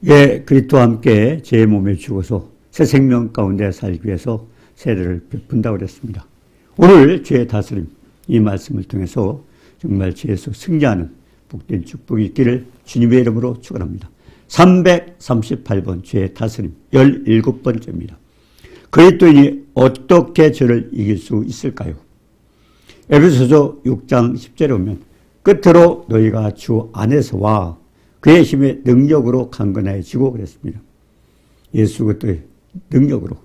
예, 그리스도와 함께 제 몸에 죽어서 새 생명 가운데 살기 위해서 세례를 베푼다고 그랬습니다. 오늘 죄의 다스림, 이 말씀을 통해서 정말 죄에서 승리하는 복된 축복이 있기를 주님의 이름으로 축원합니다. 338번 죄의 다스림 17번째입니다. 그리스도인이 어떻게 죄를 이길 수 있을까요? 에베소서 6장 10절에 보면 끝으로 너희가 주 안에서와 그의 힘의 능력으로 강건해지고 그랬습니다. 예수 그리스도의 능력으로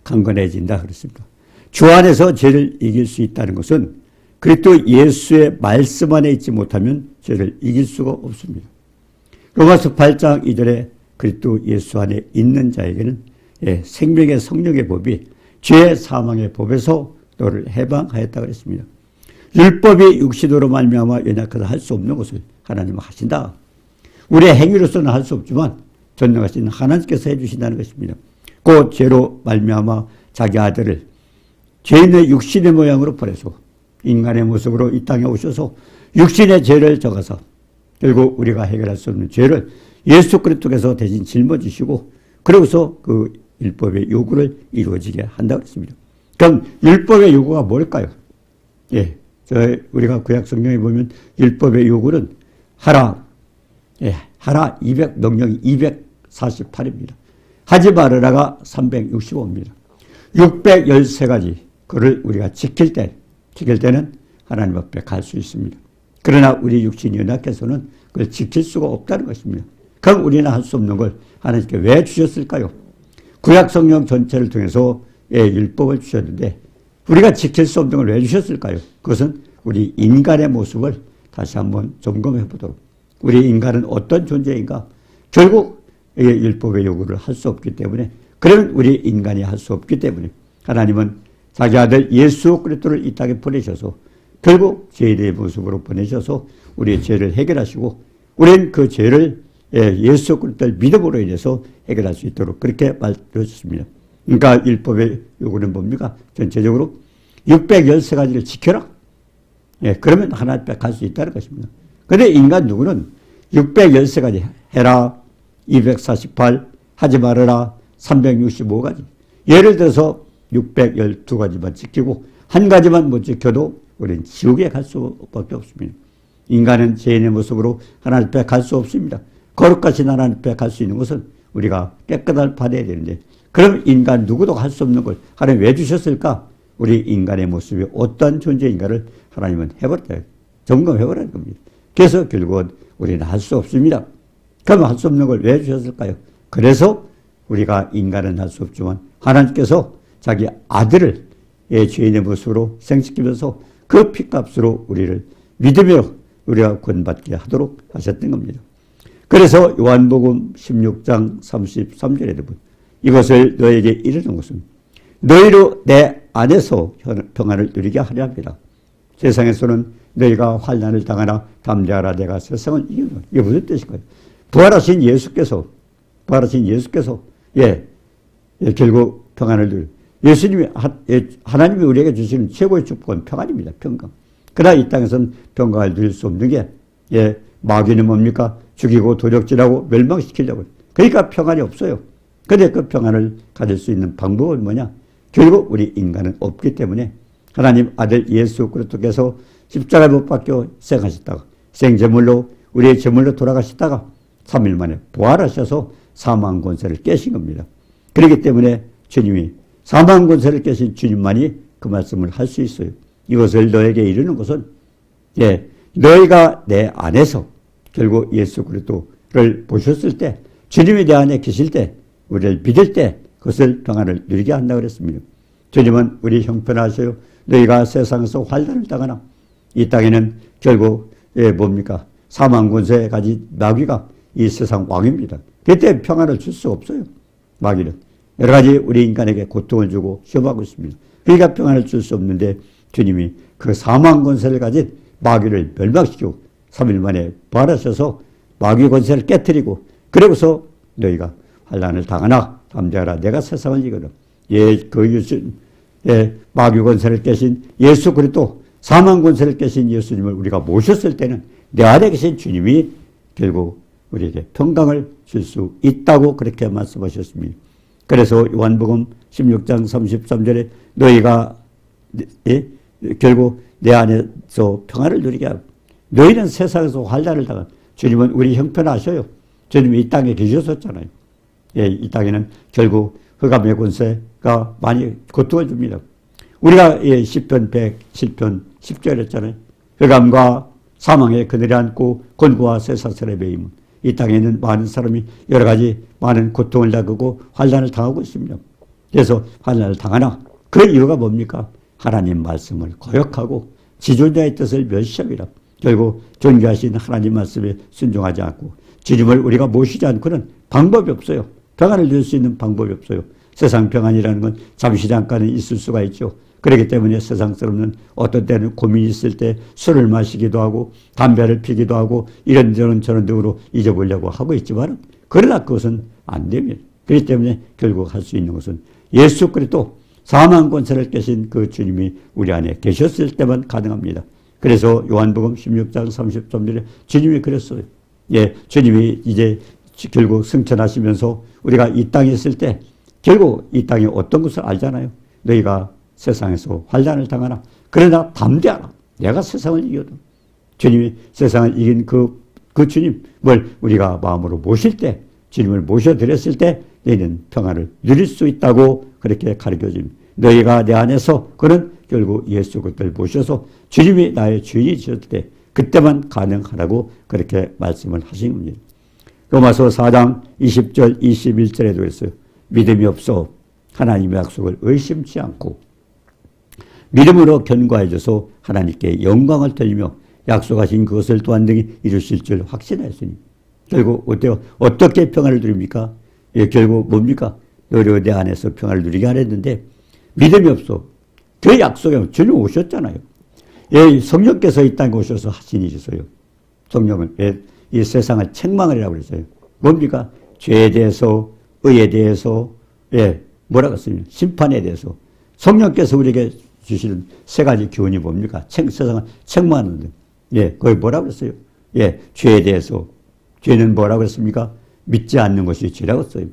강건해진다 그랬습니다. 주 안에서 죄를 이길 수 있다는 것은 그리스도 예수의 말씀 안에 있지 못하면 죄를 이길 수가 없습니다. 로마서 8장 2절에 그리스도 예수 안에 있는 자에게는 생명의 성령의 법이 죄 사망의 법에서 너를 해방하였다 그랬습니다. 율법이 육신으로 말미암아 연약해서 할 수 없는 것을 하나님은 하신다. 우리의 행위로서는 할 수 없지만 전능하신 하나님께서 해주신다는 것입니다. 그 죄로 말미암아 자기 아들을 죄인의 육신의 모양으로 보내서 인간의 모습으로 이 땅에 오셔서 육신의 죄를 져가서 결국 우리가 해결할 수 없는 죄를 예수 그리스도께서 대신 짊어지시고 그러고서 그 율법의 요구를 이루어지게 한다고 했습니다. 그럼 율법의 요구가 뭘까요? 우리가 구약 성경에 보면 율법의 요구는 하라 200명령이 248입니다. 하지 말으라가 365입니다. 613가지 그를 우리가 지킬 때는 하나님 앞에 갈 수 있습니다. 그러나 우리 육신이 연약해서는 그걸 지킬 수가 없다는 것입니다. 그럼 우리는 할 수 없는 걸 하나님께 왜 주셨을까요? 구약 성경 전체를 통해서 율법을 주셨는데 우리가 지킬 수 없는 걸 왜 주셨을까요? 그것은 우리 인간의 모습을 다시 한번 점검해 보도록. 우리 인간은 어떤 존재인가? 결국 율법의 요구를 할 수 없기 때문에, 그러면 우리 인간이 할 수 없기 때문에 하나님은 자기 아들 예수 그리스도를 이 땅에 보내셔서 결국 죄인의 모습으로 보내셔서 우리의 죄를 해결하시고 우리는 그 죄를 예수 그리스도를 믿음으로 인해서 해결할 수 있도록 그렇게 말씀하셨습니다. 그러니까 율법의 요구는 뭡니까? 전체적으로 613가지를 지켜라. 그러면 하나님 앞에 갈 수 있다는 것입니다. 그런데 인간 누구는 613가지 해라, 248 하지 말아라, 365가지. 예를 들어서 612가지만 지키고 한 가지만 못 지켜도 우리는 지옥에 갈 수밖에 없습니다. 인간은 죄인의 모습으로 하나님 앞에 갈 수 없습니다. 거룩하신 하나님 앞에 갈 수 있는 것은 우리가 깨끗함을 받아야 되는데, 그럼 인간 누구도 할 수 없는 걸 하나님 왜 주셨을까? 우리 인간의 모습이 어떤 존재인가를 하나님은 해버렸다. 점검해버리는 겁니다. 그래서 결국은 우리는 할 수 없습니다. 그럼 할 수 없는 걸 왜 주셨을까요? 그래서 우리가 인간은 할 수 없지만 하나님께서 자기 아들을 죄인의 모습으로 생시키면서 그 피값으로 우리를 믿으며 우리가 구원받게 하도록 하셨던 겁니다. 그래서 요한복음 16장 33절에 보면 이것을 너에게 이르는 것은 너희로 내 안에서 평안을 누리게 하려 합니다. 세상에서는 너희가 환난을 당하나 담대하라, 내가 세상을 이기노라. 이게 무슨 뜻일까요? 부활하신 예수께서 결국 평안을 누려. 예수님이 하나님이 우리에게 주시는 최고의 축복은 평안입니다. 평강. 그러나 이 땅에서는 평강을 누릴 수 없는 게 마귀는 뭡니까? 죽이고 도적질하고 멸망시키려고. 그러니까 평안이 없어요. 그런데 그 평안을 가질 수 있는 방법은 뭐냐? 결국 우리 인간은 없기 때문에 하나님 아들 예수 그리스도께서 십자가에 못 박혀 생하셨다가 생제물로 우리의 제물로 돌아가셨다가 3일 만에 부활하셔서 사망 권세를 깨신 겁니다. 그렇기 때문에 주님이 사망 권세를 깨신 주님만이 그 말씀을 할 수 있어요. 이것을 너에게 이르는 것은 너희가 내 안에서 결국 예수 그리스도를 보셨을 때, 주님이 내 안에 계실 때, 우리를 믿을 때 그것을 평안을 누리게 한다고 그랬습니다. 주님은 우리 형편하셔요. 너희가 세상에서 환난을 당하나 이 땅에는 결국 뭡니까? 사망 권세에 가진 마귀가 이 세상 왕입니다. 그때 평안을 줄 수 없어요. 마귀는 여러 가지 우리 인간에게 고통을 주고 시험하고 있습니다. 그러니까 평안을 줄 수 없는데 주님이 그 사망 권세를 가진 마귀를 멸망시키고 3일 만에 부활하셔서 마귀 권세를 깨뜨리고, 그러고서 너희가 환난을 당하나 담대하라, 내가 세상을 이기노라. 마귀 권세를 깨신 예수 그리스도, 사망 권세를 깨신 예수님을 우리가 모셨을 때는 내 안에 계신 주님이 결국 우리에게 평강을 줄 수 있다고 그렇게 말씀하셨습니다. 그래서 요한복음 16장 33절에 너희가 결국 내 안에서 평안을 누리게 하고 너희는 세상에서 환난을 당한 주님은 우리 형편하셔요. 주님이 이 땅에 계셨었잖아요. 이 땅에는 결국 흑암의 권세가 많이 고통을 줍니다. 우리가 시편 107편 10절 했잖아요. 흑암과 사망의 그늘에 앉고 곤고와 쇠사슬에 매임은 이 땅에 있는 많은 사람이 여러 가지 많은 고통을 당하고 환난을 당하고 있습니다. 그래서 환난을 당하나 그 이유가 뭡니까? 하나님 말씀을 거역하고 지존자의 뜻을 멸시합니다. 결국 존귀하신 하나님 말씀에 순종하지 않고 주님을 우리가 모시지 않고는 방법이 없어요. 평안을 누릴 수 있는 방법이 없어요. 세상 평안이라는 건 잠시 잠깐은 있을 수가 있죠. 그렇기 때문에 세상 사람은 어떤 때는 고민이 있을 때 술을 마시기도 하고 담배를 피기도 하고 이런저런 저런 등으로 잊어보려고 하고 있지만 그러나 그것은 안 됩니다. 그렇기 때문에 결국 할 수 있는 것은 예수 그리스도 사망 권세를 깨신 그 주님이 우리 안에 계셨을 때만 가능합니다. 그래서 요한복음 16장 33절에 주님이 그랬어요. 주님이 이제 결국 승천하시면서 우리가 이 땅에 있을 때 결국 이 땅이 어떤 것을 알잖아요. 너희가 세상에서 환난을 당하나 그러나 담대하라. 내가 세상을 이겨도 주님이 세상을 이긴 그 주님을 우리가 마음으로 모실 때 주님을 모셔드렸을 때 너희는 평안을 누릴 수 있다고 그렇게 가르쳐줍니다. 너희가 내 안에서 그는 결국 예수 그리스도를 모셔서 주님이 나의 주인이 되셨을 때 그때만 가능하라고 그렇게 말씀을 하신 겁니다. 로마서 4장 20절 21절에도 그랬어요. 믿음이 없어 하나님의 약속을 의심치 않고 믿음으로 견고해져서 하나님께 영광을 돌리며 약속하신 그것을 또한 등이 이루실 줄 확신하였으니 결국 어때요? 어떻게 평안을 누립니까? 결국 뭡니까? 너희 내 안에서 평안을 누리게 하랬는데 믿음이 없어. 그 약속에 주님 오셨잖아요. 성령께서 이 땅에 오셔서 하신 일이었어요. 성령은 이 세상을 책망하리라고 그랬어요. 뭡니까? 죄에 대해서, 의에 대해서, 뭐라고 했습니까? 심판에 대해서. 성령께서 우리에게 주시는 세 가지 교훈이 뭡니까? 세상을 책망하는데. 거기 뭐라고 그랬어요? 죄에 대해서. 죄는 뭐라고 그랬습니까? 믿지 않는 것이 죄라고 했어요.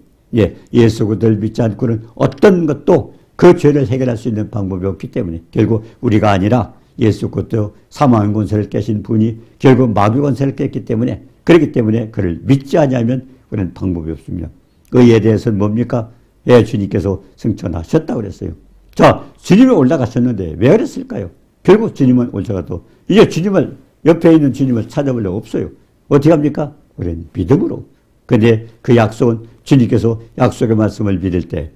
예수 그리스도를 믿지 않고는 어떤 것도 그 죄를 해결할 수 있는 방법이 없기 때문에 결국 우리가 아니라 예수 그리스도 사망의 권세를 깨신 분이 결국 마귀 권세를 깼기 때문에 그렇기 때문에 그를 믿지 않으면 그런 방법이 없습니다. 의에 대해서는 뭡니까? 주님께서 승천하셨다고 그랬어요. 자, 주님이 올라가셨는데 왜 그랬을까요? 결국 주님은 올라가도 이제 주님을 옆에 있는 주님을 찾아보려고 없어요. 어떻게 합니까? 우리는 믿음으로. 근데 그 약속은 주님께서 약속의 말씀을 믿을 때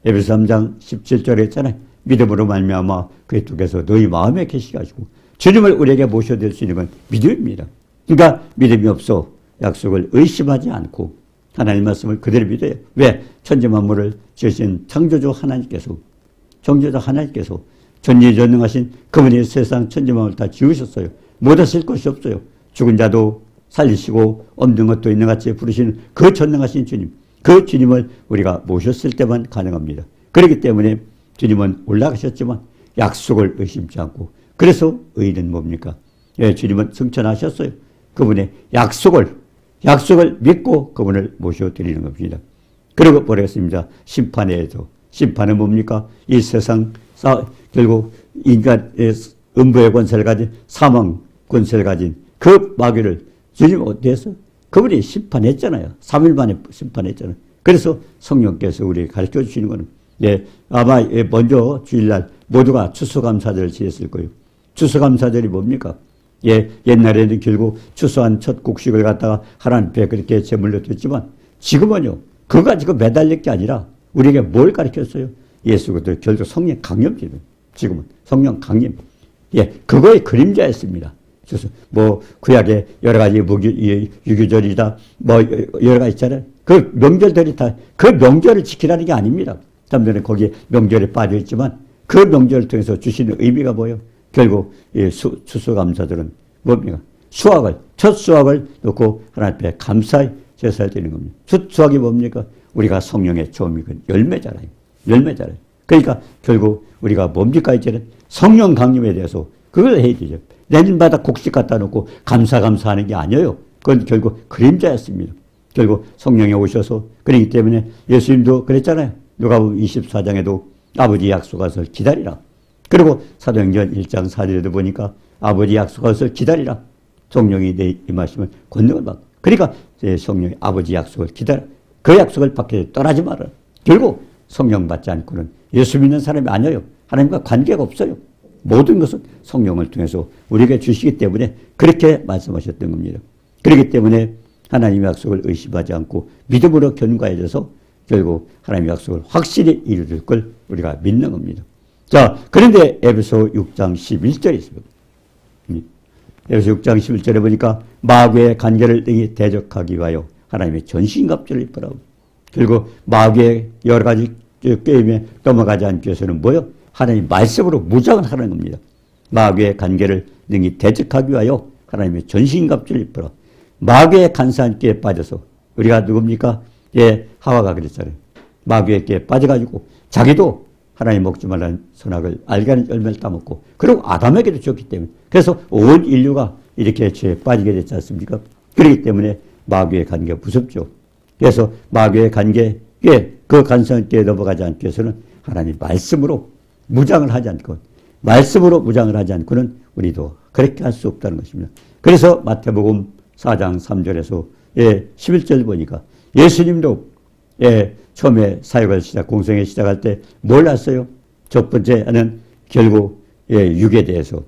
에베소 3장 17절에 했잖아요. 믿음으로 말미암아 그리스도께서 너희 마음에 계시가지고 주님을 우리에게 모셔드릴 수 있는 건 믿음입니다. 그러니까 믿음이 없어 약속을 의심하지 않고 하나님 말씀을 그대로 믿어요. 왜? 천지만물을 지으신 창조주 하나님께서 전지전능하신 그분이 세상 천지만물을 다 지으셨어요. 못하실 것이 없어요. 죽은 자도 살리시고 없는 것도 있는 같이 부르시는 그 전능하신 주님, 그 주님을 우리가 모셨을 때만 가능합니다. 그렇기 때문에 주님은 올라가셨지만 약속을 의심치 않고 그래서 의인은 뭡니까? 주님은 승천하셨어요. 그분의 약속을 믿고 그분을 모셔드리는 겁니다. 그리고 뭐라겠습니다. 심판은 뭡니까? 이 세상 결국 인간의 음부의 권세를 가진 사망 권세를 가진 그 마귀를 주님 어디에서? 그분이 심판했잖아요. 3일 만에 심판했잖아요. 그래서 성령께서 우리에게 가르쳐 주시는 거는 아마 먼저 주일날 모두가 추수감사절을 지냈을 거예요. 추수감사절이 뭡니까? 옛날에는 결국 추수한 첫 곡식을 갖다가 하나님 앞에 그렇게 제물로 드렸지만 지금은요. 그거 가지고 매달릴 게 아니라 우리에게 뭘 가르쳤어요? 예수 그리스도 결국 성령 강림입니다. 지금은 성령 강림. 그거의 그림자였습니다. 그래서 구약에 여러 가지 유교절이다 여러 가지 있잖아요. 그 명절들이 다 그 명절을 지키라는 게 아닙니다. 사람들은 거기에 명절에 빠져 있지만 그 명절을 통해서 주시는 의미가 뭐예요? 결국 추수감사들은 뭡니까? 첫 수확을 놓고 하나님 앞에 감사의 제사를 드리는 겁니다. 첫 수확이 뭡니까? 우리가 성령의 처음이건 열매잖아요. 그러니까 결국 우리가 뭡니까? 이제는 성령 강림에 대해서 그걸 해야 되죠. 내년마다 곡식 갖다 놓고 감사하는 게 아니에요. 그건 결국 그림자였습니다. 결국 성령이 오셔서 그렇기 때문에 예수님도 그랬잖아요. 누가복음 24장에도 아버지 약속하서 기다리라. 그리고 사도행전 1장 4절에도 보니까 아버지 약속하서 기다리라. 성령이 내 임하시면 권능을 받고. 그러니까 성령이 아버지 약속을 기다려. 그 약속을 받게 떠나지 마라. 결국 성령 받지 않고는 예수 믿는 사람이 아니에요. 하나님과 관계가 없어요. 모든 것은 성령을 통해서 우리에게 주시기 때문에 그렇게 말씀하셨던 겁니다. 그렇기 때문에 하나님의 약속을 의심하지 않고 믿음으로 견고해져서 결국 하나님의 약속을 확실히 이루어질 걸 우리가 믿는 겁니다. 자, 그런데 에베소 6장 11절에 있습니다. 에베소 6장 11절에 보니까 마귀의 간계를 등이 대적하기 위하여 하나님의 전신갑주를 입으라고. 결국 마귀의 여러 가지 게임에 넘어가지 않기 위해서는 뭐요? 하나님 말씀으로 무장을 하는 겁니다. 마귀의 간계를 능히 대적하기 위하여 하나님의 전신갑주를 입으라. 마귀의 간사한 끼에 빠져서 우리가 누굽니까? 예, 하와가 그랬잖아요. 마귀의 끼에 빠져가지고 자기도 하나님 먹지 말라는 선악을 알게 하는 열매를 따먹고 그리고 아담에게도 줬기 때문에 그래서 온 인류가 이렇게 죄에 빠지게 됐지 않습니까? 그렇기 때문에 마귀의 관계가 무섭죠. 그래서 마귀의 관계에 그 간사한 끼에 넘어가지 않기 위해서는 하나님 말씀으로 무장을 하지 않고 말씀으로 무장을 하지 않고는 우리도 그렇게 할 수 없다는 것입니다. 그래서 마태복음 4장 3절에서 11절 보니까 예수님도 처음에 사역을 공생에 시작할 때 뭘 했어요? 첫 번째는 결국 육에 대해서,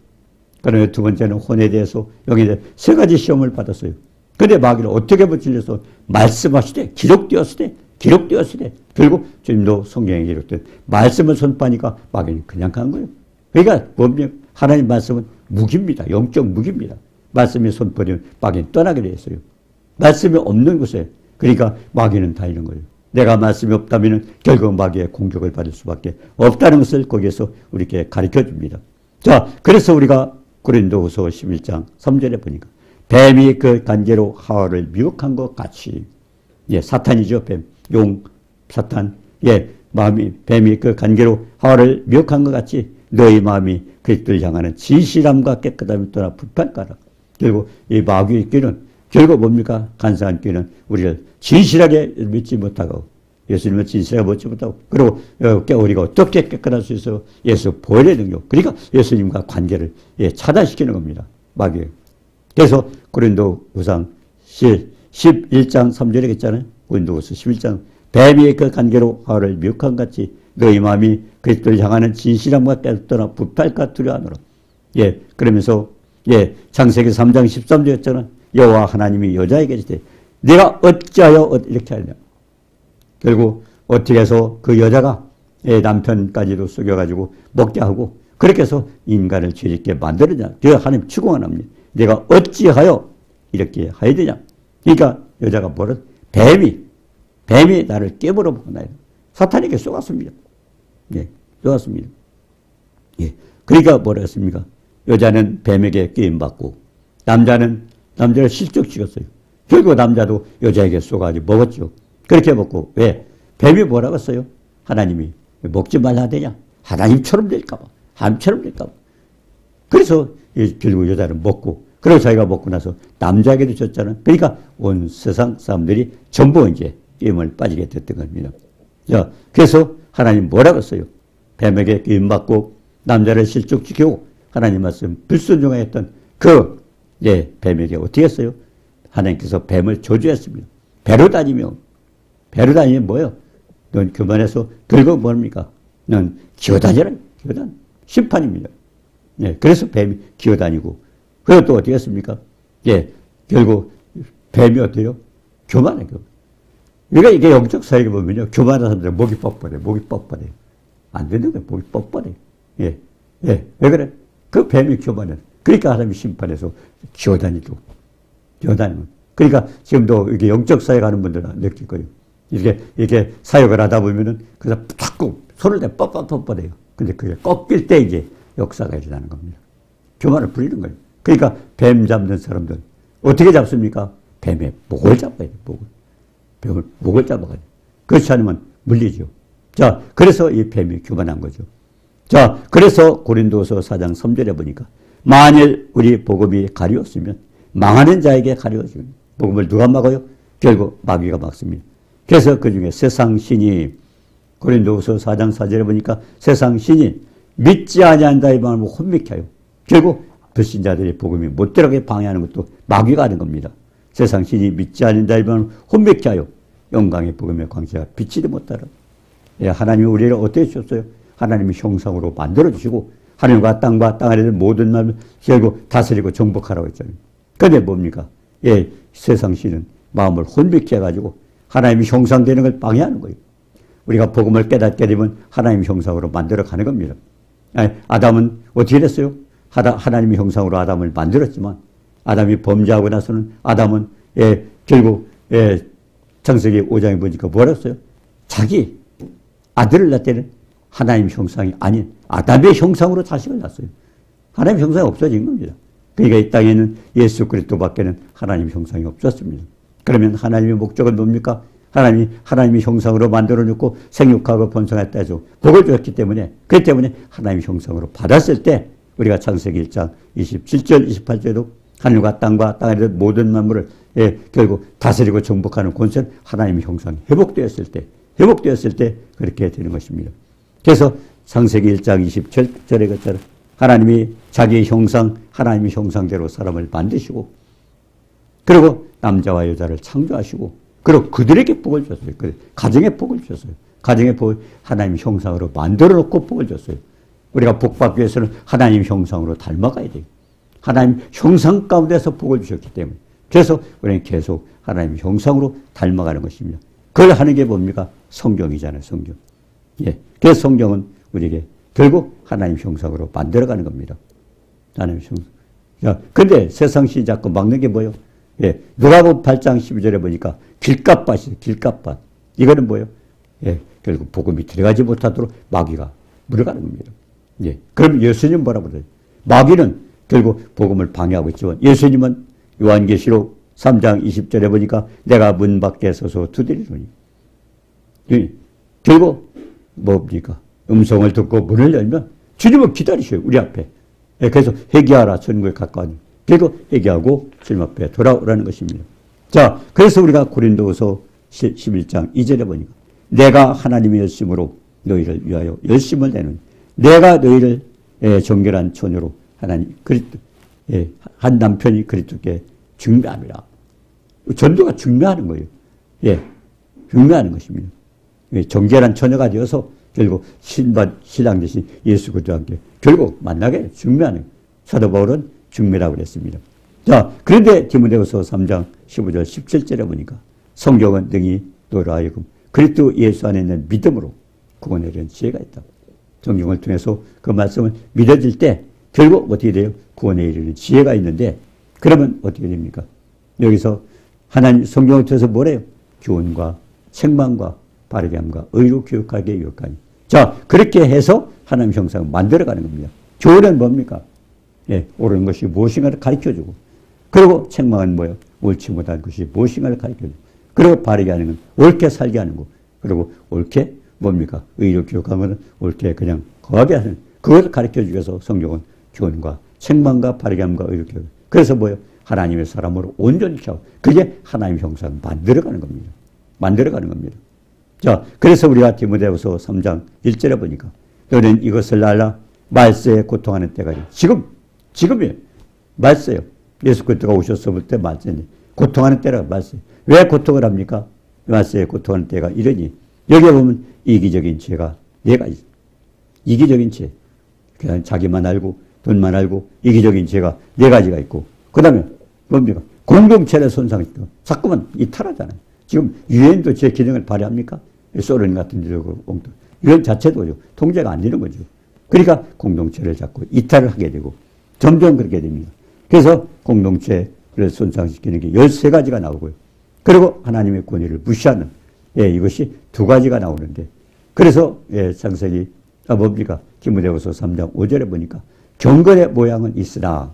그다음에 두 번째는 혼에 대해서 여기에 세 가지 시험을 받았어요. 근데 마귀를 어떻게 붙일려서 말씀하시되 기록되었으되 결국 주님도 성경에 기록된 말씀을 선포하니까 마귀는 그냥 간 거예요. 그러니까 뭡니까? 하나님 말씀은 무기입니다. 영적 무기입니다. 말씀이 선포되면 마귀는 떠나게 돼 있어요. 말씀이 없는 곳에 그러니까 마귀는 다니는 거예요. 내가 말씀이 없다면 결국 마귀의 공격을 받을 수밖에 없다는 것을 거기에서 우리에게 가르쳐 줍니다. 자, 그래서 우리가 고린도후서 11장 3절에 보니까 뱀이 그 간계로 하와를 미혹한 것 같이, 사탄이죠, 뱀, 용, 사탄, 뱀이 그 간계로 하와를 미혹한 것 같이 너희 마음이 그리스도를 향하는 진실함과 깨끗함이 떠나 불팔까라. 결국 이 마귀의 꾀는 결국 뭡니까? 간사한 꾀는 우리를 진실하게 믿지 못하고 예수님을 진실하게 믿지 못하고 그리고 우리가 어떻게 깨끗할 수 있어? 예수 보혈의 능력. 그러니까 예수님과 관계를 차단시키는 겁니다. 마귀. 그래서 고린도후서 11장 3절에 있잖아요. 고린도후서 11장 뱀이 그 관계로 하와를 미혹한 같이 너희 마음이 그리스도를 향하는 진실함과 깨끗함 불팔까 두려워하노라. 그러면서 창세기 3장 13절이었잖아요. 여호와 하나님이 여자에게 이르시되 네가 어찌하여 이렇게 하느냐. 결국 어떻게 해서 그 여자가 남편까지도 속여가지고 먹게 하고 그렇게 해서 인간을 죄짓게 만들었냐. 그 하나님 추궁하랍니다. 내가 어찌하여 이렇게 하야 되냐. 그러니까 여자가 뭐라? 뱀이 나를 깨물어 먹고 나요. 사탄에게 쏘았습니다. 쏘았습니다. 그러니까 뭐라 했습니까? 여자는 뱀에게 끼임받고 남자를 실족시켰어요. 결국 남자도 여자에게 쏘가지고 먹었죠. 그렇게 먹고 왜? 뱀이 뭐라고 했어요? 하나님이 먹지 말라 되냐? 하나님처럼 될까봐. 하나님처럼 될까봐. 그래서 결국 여자는 먹고 그리고 자기가 먹고 나서 남자에게도 줬잖아요. 그러니까 온 세상 사람들이 전부 이제 끼임을 빠지게 됐던 겁니다. 자, 그래서 하나님 뭐라고 했어요? 뱀에게 끼임받고 남자를 실족시키고 하나님 말씀 불순종했던 뱀에게 어떻게 했어요? 하나님께서 뱀을 저주했습니다. 배로 다니면 뭐예요? 넌 그만해서 결국 뭡니까? 넌 기어다녀라. 심판입니다. 그래서 뱀이 기어다니고 그리고 또 어떻게 했습니까? 결국 뱀이 어때요? 교만해. 그러니까 이게 영적 사역에 보면요. 교만한 사람들은 목이 뻣뻣해. 안 되는 거예요. 목이 뻣뻣해. 왜 그래? 그 뱀이 교만해. 그러니까 하나님이 심판해서 기어다니고. 그러니까 지금도 이게 영적 사역하는 분들은 느낄 거예요. 이렇게 사역을 하다 보면은 그래서 자꾸 손을 내 뻣뻣해요. 근데 그게 꺾일 때 이제 역사가 일어나는 겁니다. 교만을 부리는 거예요. 그러니까 뱀 잡는 사람들 어떻게 잡습니까? 뱀의 목을 잡아야 돼요. 목을 잡아가지고. 그렇지 않으면 물리죠. 자, 그래서 이 뱀이 교만한 거죠. 자, 그래서 고린도서 4장 3절에 보니까 만일 우리 복음이 가리웠으면 망하는 자에게 가리워지는 복음을 누가 막아요? 결국 마귀가 막습니다. 그래서 그 중에 세상 신이 고린도후서 4장 4절에 보니까 세상 신이 믿지 아니한다 이 말을 혼미케 하여 결국 불신자들의 복음이 못 들어가게 방해하는 것도 마귀가 하는 겁니다. 세상 신이 믿지 않는다 이 말을 혼미케 하여 영광의 복음의 광채가 비치지 못하라. 예, 하나님이 우리를 어떻게 주셨어요? 하나님의 형상으로 만들어주시고 하늘과 땅과 땅 아래 모든 말을 결국 다스리고 정복하라고 했잖아요. 그런데 뭡니까? 예, 세상 신은 마음을 혼미케 해가지고 하나님의 형상되는 걸 방해하는 거예요. 우리가 복음을 깨닫게 되면 하나님의 형상으로 만들어가는 겁니다. 아담은 어떻게 됐어요? 하나님의 형상으로 아담을 만들었지만 아담이 범죄하고 나서는 아담은 결국 창세기 5장에 보니까 뭐라 했어요? 자기 아들을 낳을 하나님의 형상이 아닌 아담의 형상으로 자식을 낳았어요. 하나님의 형상이 없어진 겁니다. 그러니까 이 땅에는 예수 그리스도밖에는 하나님의 형상이 없었습니다. 그러면 하나님의 목적은 뭡니까? 하나님의 형상으로 만들어 놓고 생육하고 번성했다 해서 복을 주었기 때문에 그렇기 때문에 하나님의 형상으로 받았을 때 우리가 창세기 1장 27절 28절에도 하늘과 땅과 땅에 있는 모든 만물을 결국 다스리고 정복하는 권세는 하나님의 형상이 회복되었을 때 그렇게 되는 것입니다. 그래서 창세기 1장 27절에 것처럼 하나님이 자기의 형상, 하나님의 형상대로 사람을 만드시고 그리고 남자와 여자를 창조하시고 그리고 그들에게 복을 줬어요. 가정에 복을 줬어요. 가정의 복을 하나님의 형상으로 만들어 놓고 복을 줬어요. 우리가 복 받기 위해서는 하나님의 형상으로 닮아가야 돼요. 하나님 형상 가운데서 복을 주셨기 때문에 그래서 우리는 계속 하나님의 형상으로 닮아가는 것입니다. 그걸 하는 게 뭡니까? 성경이잖아요. 성경. 예. 그래서 성경은 우리에게 결국 하나님의 형상으로 만들어가는 겁니다. 하나님의 형상. 자, 근데 세상 시 자꾸 막는 게 뭐예요? 예. 누가복음 8장 12절에 보니까 길값밭이에요. 길값밭. 이거는 뭐예요? 예. 결국 복음이 들어가지 못하도록 마귀가 물어가는 겁니다. 예. 그럼 예수님 뭐라고 그래요? 마귀는 결국 복음을 방해하고 있지만 예수님은 요한계시록 3장 20절에 보니까 내가 문 밖에 서서 두드리노니. 결국 뭡니까? 음성을 듣고 문을 열면 주님은 기다리셔요. 우리 앞에. 그래서 회개하라. 천국에 가까우니. 결국 회개하고 주님 앞에 돌아오라는 것입니다. 자, 그래서 우리가 고린도후서 11장 2절에 보니까 내가 하나님의 열심으로 너희를 위하여 열심을 내는 내가 너희를 정결한 처녀로 하나님 그리스도 한 남편이 그리스도께 중매함이라. 전도가 중매하는 거예요. 예, 중매하는 것입니다. 정결한 처녀가 되어서 결국 신랑 대신 예수 그리스도와 함께 결국 만나게 중매하는 사도 바울은 중매라고 그랬습니다. 자, 그런데 디모데후서 3장 15절 17절에 보니까 성경은 능히 너로 하여금 그리스도 예수 안에 있는 믿음으로 구원에 이르는 지혜가 있다. 성경을 통해서 그 말씀을 믿어질 때 결국 어떻게 돼요? 구원에 이르는 지혜가 있는데 그러면 어떻게 됩니까? 여기서 하나님 성경을 통해서 뭐래요? 교훈과 책망과 바르게 함과 의로 교육하게 유혹하니. 자, 그렇게 해서 하나님 형상을 만들어가는 겁니다. 교훈은 뭡니까? 예, 옳은 것이 무엇인가를 가르쳐주고 그리고 책망은 뭐예요? 옳지 못한 것이 무엇인가를 가르쳐주고 그리고 바르게 하는 건 옳게 살게 하는 거 그리고 옳게 뭡니까? 의로 교육하는 것은 옳게 그냥 거하게 하는 그것을 가르쳐주기 위해서 성경은 교훈과 책망과 바르게 함과 의로 교육. 그래서 뭐예요? 하나님의 사람으로 온전히 하고 그게 하나님의 형상을 만들어가는 겁니다. 만들어가는 겁니다. 자, 그래서 우리가 디모데후서 3장 1절에 보니까 너는 이것을 알라 말세에 고통하는 때가 지금이에요. 말세요. 예수 그리스도가 오셨을 때 말세인데 고통하는 때라 말세. 왜 고통을 합니까? 말세에 고통하는 때가 이러니 여기에 보면 이기적인 죄가 네 가지. 이기적인 죄. 그냥 자기만 알고 돈만 알고 이기적인 죄가 네 가지가 있고 그 다음에 뭡니까? 공동체를 손상시켜 자꾸만 이탈하잖아요. 지금 유엔도 제 기능을 발휘합니까? 소련 같은 데도 유엔 자체도 통제가 안 되는 거죠. 그러니까 공동체를 자꾸 이탈을 하게 되고 점점 그렇게 됩니다. 그래서 공동체를 손상시키는 게 13가지가 나오고요. 그리고 하나님의 권위를 무시하는 이것이 2가지가 나오는데 그래서 창세기 뭡니까? 디모데후서 3장 5절에 보니까 경건의 모양은 있으나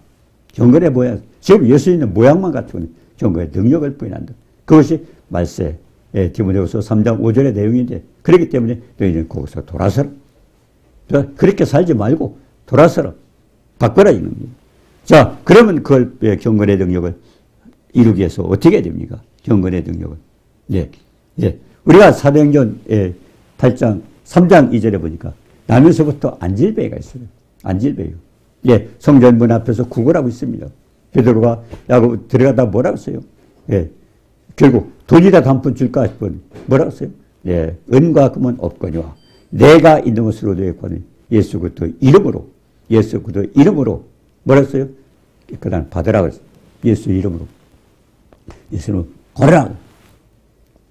경건의 모양 지금 예수님의 모양만 갖추는 경건의 능력을 부인한다. 그것이 말세 디모데후서 3장 5절의 내용인데 그렇기 때문에 너희는 거기서 돌아서라. 그렇게 살지 말고 돌아서라. 바꿔라 이겁니다. 자, 그러면 그걸 경건의 능력을 이루기 위해서 어떻게 해야 됩니까? 경건의 능력은. 예, 예. 우리가 사도행전 8장, 3장 2절에 보니까 나면서부터 안질배가 있어요. 안질배요. 예, 성전문 앞에서 구걸하고 있습니다. 베드로가 야곱 들어가다 뭐라고 했어요? 예, 결국 돈이라 한푼 줄까 싶으니 뭐라고 했어요? 예, 은과 금은 없거니와 내가 있는 것으로 너의 권을 예수 그리스도 이름으로 예수 그리스도 이름으로 뭐라고 했어요? 그다음 받으라고 했어요. 예수 이름으로 예수 이름으로 걸으라고.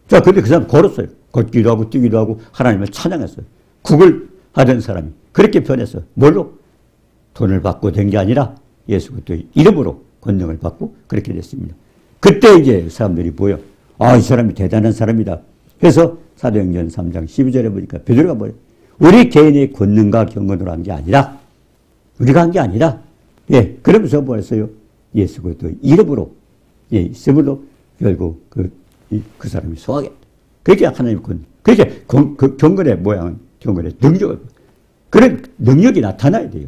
자, 근데 그 사람 걸었어요. 걷기도 하고 뛰기도 하고 하나님을 찬양했어요. 국을 하던 사람이 그렇게 변했어요. 뭘로? 돈을 받고 된 게 아니라 예수 그리스도의 이름으로 권능을 받고 그렇게 됐습니다. 그때 이제 사람들이 보여. 아, 이 사람이 대단한 사람이다. 그래서 사도행전 3장 12절에 보니까 베드로가 뭐래? 우리 개인의 권능과 경건으로 한 게 아니라 우리가 한 게 아니라 예, 그러면서 뭐랬어요? 예수 그리스도의 이름으로 예, 있음으로 결국 그 사람이 소하게. 그게 하나님의 권능. 그게 그 경건의 모양은 경건의 능력을 그런 능력이 나타나야 돼요.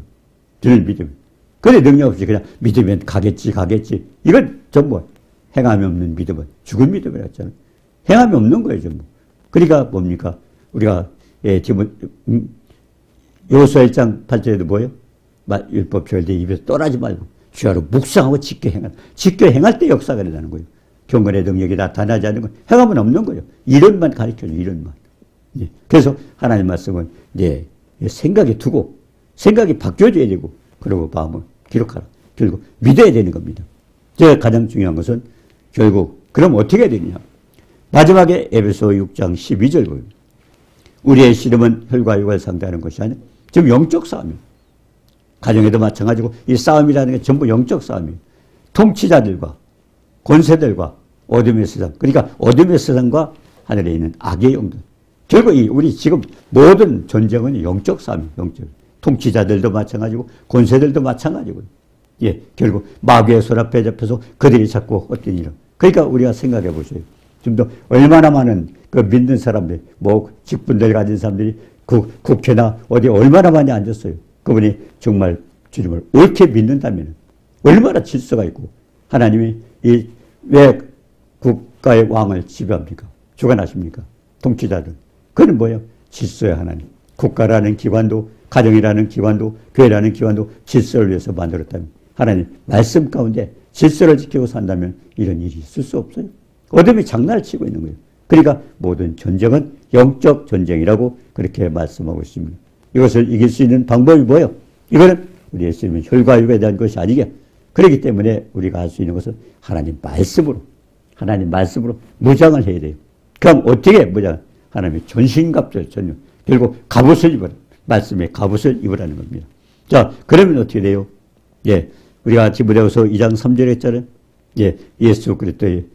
저는 믿음. 그래 능력 없이 그냥 믿으면 가겠지. 이건 전부 행함이 없는 믿음은 죽은 믿음이라고 했잖아요. 행함이 없는 거예요, 전부. 그러니까 뭡니까? 우리가 여호수아 1장 8절에도 뭐예요? 율법 표할 때 입에서 떠나지 말고 주야로 묵상하고 지켜 행할. 지켜 행할 때 역사가 일어나는 거예요. 경건의 능력이 나타나지 않는 건 행함은 없는 거예요. 이론만 가르쳐줘, 이론만. 예. 그래서 하나님 말씀은 예, 생각에 두고 생각이 바뀌어져야 되고 그리고 마음을 기록하라. 결국 믿어야 되는 겁니다. 제가 가장 중요한 것은 결국 그럼 어떻게 해야 되느냐. 마지막에 에베소 6장 12절 보입니다. 우리의 씨름은 혈과 육을 상대하는 것이 아니라 지금 영적 싸움이에요. 가정에도 마찬가지고 이 싸움이라는 게 전부 영적 싸움이에요. 통치자들과 권세들과 어둠의 세상, 그러니까 어둠의 세상과 하늘에 있는 악의 영들. 결국 우리 지금 모든 전쟁은 영적 싸움이에요. 영적. 통치자들도 마찬가지고 권세들도 마찬가지고. 예, 결국 마귀의 손 앞에 잡혀서 그들이 자꾸 어떤 일을. 그러니까 우리가 생각해 보세요. 좀 더 얼마나 많은 그 믿는 사람들, 뭐 직분들 가진 사람들이 국회나 어디 얼마나 많이 앉았어요. 그분이 정말 주님을 옳게 믿는다면 얼마나 질서가 있고 하나님이 왜 국가의 왕을 지배합니까? 주관하십니까? 통치자들. 그건 뭐예요? 질서의 하나님. 국가라는 기관도 가정이라는 기관도 교회라는 기관도 질서를 위해서 만들었다면 하나님 말씀 가운데 질서를 지키고 산다면 이런 일이 있을 수 없어요. 어둠이 장난을 치고 있는 거예요. 그러니까 모든 전쟁은 영적 전쟁이라고 그렇게 말씀하고 있습니다. 이것을 이길 수 있는 방법이 뭐예요? 이거는 우리 예수님은 혈과 육에 대한 것이 아니게 그렇기 때문에 우리가 할 수 있는 것은 하나님 말씀으로 무장을 해야 돼요. 그럼 어떻게 무장? 하나님의 전신갑주를 전용. 결국 갑옷을 입어라. 말씀의 갑옷을 입으라는 겁니다. 자, 그러면 어떻게 돼요? 예, 우리가 디모데후서 2장 3절에 했잖아요. 예, 예수 그리스도의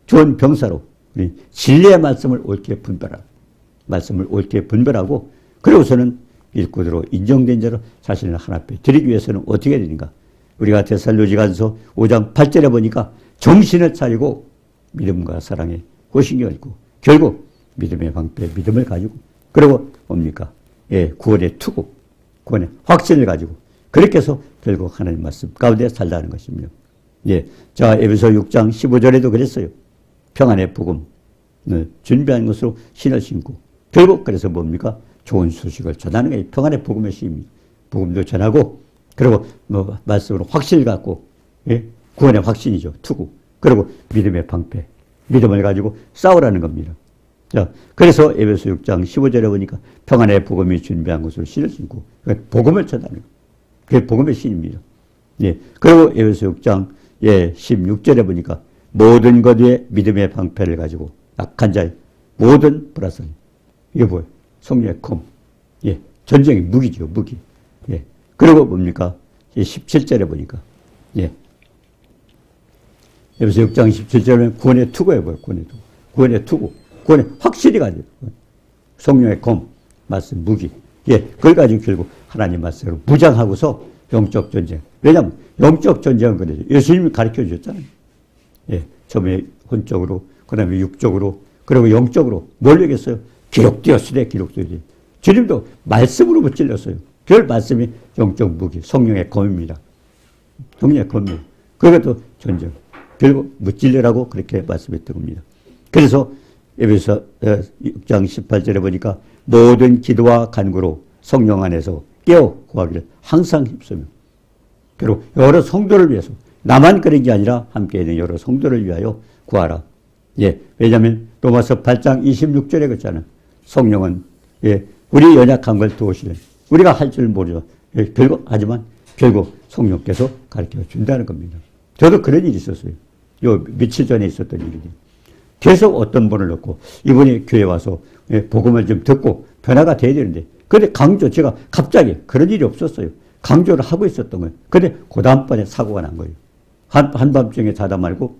좋은 병사로 우리 진리의 말씀을 옳게 분별하라. 말씀을 옳게 분별하고 그러고서는 일꾼으로 인정된 자로 자신을 하나 앞에 드리기 위해서는 어떻게 해야 되는가? 우리가 데살로니가서 5장 8절에 보니까 정신을 차리고 믿음과 사랑에 호신경을 입고 결국 믿음의 방패, 믿음을 가지고 그리고 뭡니까? 예, 구원의 투구, 구원의 확신을 가지고 그렇게 해서 결국 하나님 말씀 가운데 살다는 것입니다. 예, 자 에베소 6장 15절에도 그랬어요. 평안의 복음을 준비한 것으로 신을 신고 결국 그래서 뭡니까? 좋은 소식을 전하는 게 평안의 복음의 신입니다. 복음도 전하고 그리고 뭐 말씀으로 확신을 갖고 예? 구원의 확신이죠. 투구. 그리고 믿음의 방패. 믿음을 가지고 싸우라는 겁니다. 자, 그래서 에베소 6장 15절에 보니까 평안의 복음이 준비한 것으로 신을 신고 복음을 전하는 거. 그게 복음의 신입니다. 예. 그리고 에베소 6장 16절에 보니까 모든 것 위에 믿음의 방패를 가지고 약한 자의 모든 불화설. 이게 뭐예요? 성령의 검. 예. 전쟁의 무기죠. 무기. 예. 그리고 뭡니까? 17절에 보니까 예. 에베소 6장 17절에 구원의 투구에 보여요. 구원의 투구. 구원의 확실히 가지고 성령의 검, 말씀, 무기. 예. 그걸 가지고 결국 하나님 말씀으로 무장하고서 영적 전쟁. 왜냐하면 영적 전쟁은 그래요. 예수님이 가르쳐 주셨잖아요. 예. 처음에 혼적으로, 그 다음에 육적으로, 그리고 영적으로. 뭘 얘기했어요? 기록되었으되 기록되었으되. 주님도 말씀으로 붙질렸어요. 그 말씀이 영적 무기, 성령의 검입니다. 성령의 검이에요. 그것도 전쟁. 결국 무찔려라고 그렇게 말씀했던 겁니다. 그래서 에베소 6장 18절에 보니까 모든 기도와 간구로 성령 안에서 깨어 구하기를 항상 힘쓰며, 그리고 여러 성도를 위해서, 나만 그런 게 아니라 함께 있는 여러 성도를 위하여 구하라. 예, 왜냐하면 로마서 8장 26절에 그랬잖아요. 성령은 우리 연약한 걸 도우시는, 우리가 할 줄 모르죠. 하지만 결국 성령께서 가르쳐 준다는 겁니다. 저도 그런 일이 있었어요. 요 며칠 전에 있었던 일이죠. 계속 어떤 분을 넣고 이분이 교회 와서 복음을 좀 듣고 변화가 돼야 되는데, 근데 제가 갑자기 그런 일이 없었어요. 강조를 하고 있었던 거예요. 근데 그 다음번에 사고가 난 거예요. 한밤중에 자다 말고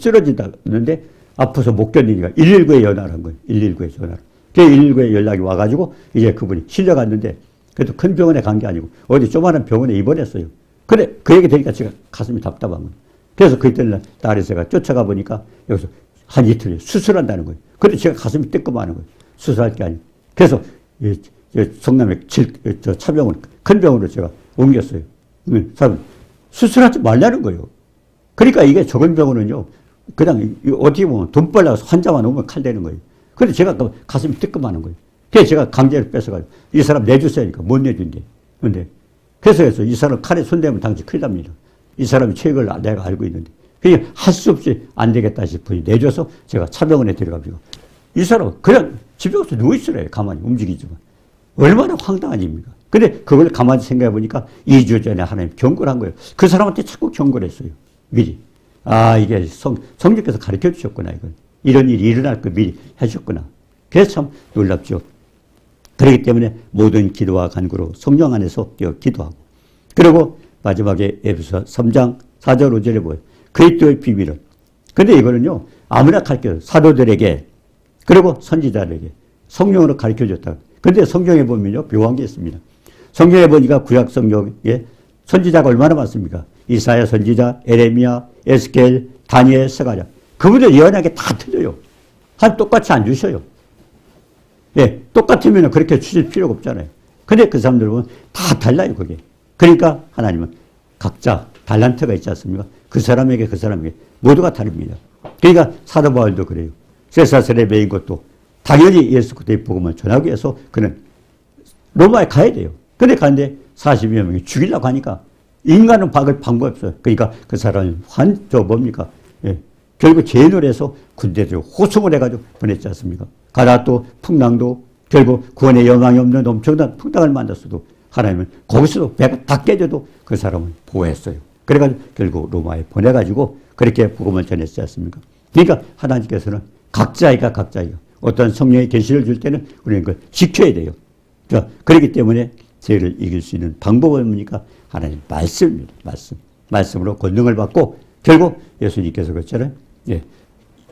쓰러진다는데 아파서 못 견디니까 119에 전화를 한 거예요. 119에 전화를. 그 119에 연락이 와가지고 이제 그분이 실려갔는데, 그래도 큰 병원에 간 게 아니고 어디 조그마한 병원에 입원했어요. 근데 그 얘기 들으니까 제가 가슴이 답답한 거예요. 그래서 그 이튿날 딸이 제가 쫓아가 보니까 여기서 한 이틀 수술한다는 거예요. 근데 제가 가슴이 뜨끔하는 거예요. 수술할 게 아니고. 그래서 성남에 차병원, 큰 병원으로 제가 옮겼어요. 수술하지 말라는 거예요. 그러니까 이게 적은 병원은요, 그냥 어떻게 보면 돈 벌려서 환자만 오면 칼 대는 거예요. 근데 제가 가슴이 뜨끔하는 거예요. 그래서 제가 강제로 뺏어가지고 이 사람 내주세요니까 못 내준대. 근데 그래서 이 사람 칼에 손대면 당신 큰일 납니다. 이 사람이 최악을 내가 알고 있는데, 그냥 할 수 없이 안 되겠다 싶으니 내줘서 제가 차병원에 들어가지고 이 사람은 그냥 집에 가서 누워있으래요. 가만히 움직이지만. 얼마나 황당한 일입니까? 근데 그걸 가만히 생각해 보니까 2주 전에 하나님 경고를 한 거예요. 그 사람한테 자꾸 경고를 했어요. 미리. 아, 이게 성령께서 가르쳐 주셨구나, 이건. 이런 일이 일어날 거 미리 해주셨구나. 그래서 참 놀랍죠. 그렇기 때문에 모든 기도와 간구로 성령 안에서 기도하고. 그리고 마지막에 에베소 3장 4절 5절에 보여요. 그리스도의 비밀을. 근데 이거는요, 아무나 가르쳐요. 사도들에게, 그리고 선지자들에게 성령으로 가르쳐 줬다. 근데 성경에 보면요, 묘한 게 있습니다. 성경에 보니까 구약 성경에 선지자가 얼마나 많습니까? 이사야 선지자, 에레미야, 에스겔, 다니엘, 스가랴. 그분들 예언하게 다 틀려요. 한 똑같이 안 주셔요. 예, 똑같으면 그렇게 주실 필요가 없잖아요. 근데 그 사람들 보면 다 달라요, 그게. 그러니까 하나님은 각자 달란트가 있지 않습니까? 그 사람에게 모두가 다릅니다. 그러니까 사도 바울도 그래요. 세사슬에 매인 것도 당연히 예수 그리스도의 복음을 전하기 위해서 그는 로마에 가야 돼요. 근데 가는데 40여 명이 죽이려고 하니까 인간은 박을 방법이 없어요. 그러니까 그 사람이 뭡니까? 예. 결국 제인을 해서 군대들 호송을 해가지고 보냈지 않습니까? 가다 또 풍랑도 결국 구원의 여망이 없는 엄청난 풍랑을 만났어도 하나님은 거기서도 배가 다 깨져도 그 사람을 보호했어요. 그래가지고 결국 로마에 보내가지고 그렇게 복음을 전했지 않습니까? 그러니까 하나님께서는 각자이가 어떤 성령의 계시를 줄 때는 우리는 그걸 지켜야 돼요. 자, 그렇기 때문에 죄를 이길 수 있는 방법은 뭡니까? 하나님 말씀입니다. 말씀으로 권능을 받고 결국 예수님께서 그랬잖아요. 예.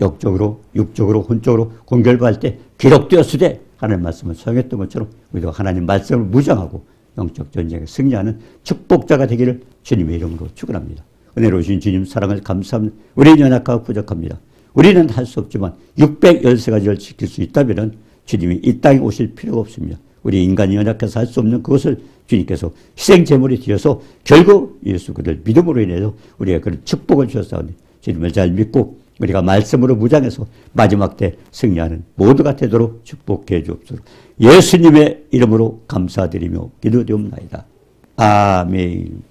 영적으로, 육적으로, 혼적으로 공결받을 때 기록되었으되 하나님 말씀을 사용했던 것처럼 우리도 하나님 말씀을 무장하고 영적 전쟁에 승리하는 축복자가 되기를 주님의 이름으로 축원합니다. 은혜로우신 주님 사랑을 감사합니다. 우리는 연약하고 부족합니다. 우리는 할 수 없지만 613가지를 지킬 수 있다면 주님이 이 땅에 오실 필요가 없습니다. 우리 인간이 연약해서 할 수 없는 그것을 주님께서 희생제물이 되어서 결국 예수 그를 믿음으로 인해서 우리가 그런 축복을 주셨사오니 주님을 잘 믿고 우리가 말씀으로 무장해서 마지막 때 승리하는 모두가 되도록 축복해 주옵소서. 예수님의 이름으로 감사드리며 기도드리옵나이다. 아멘.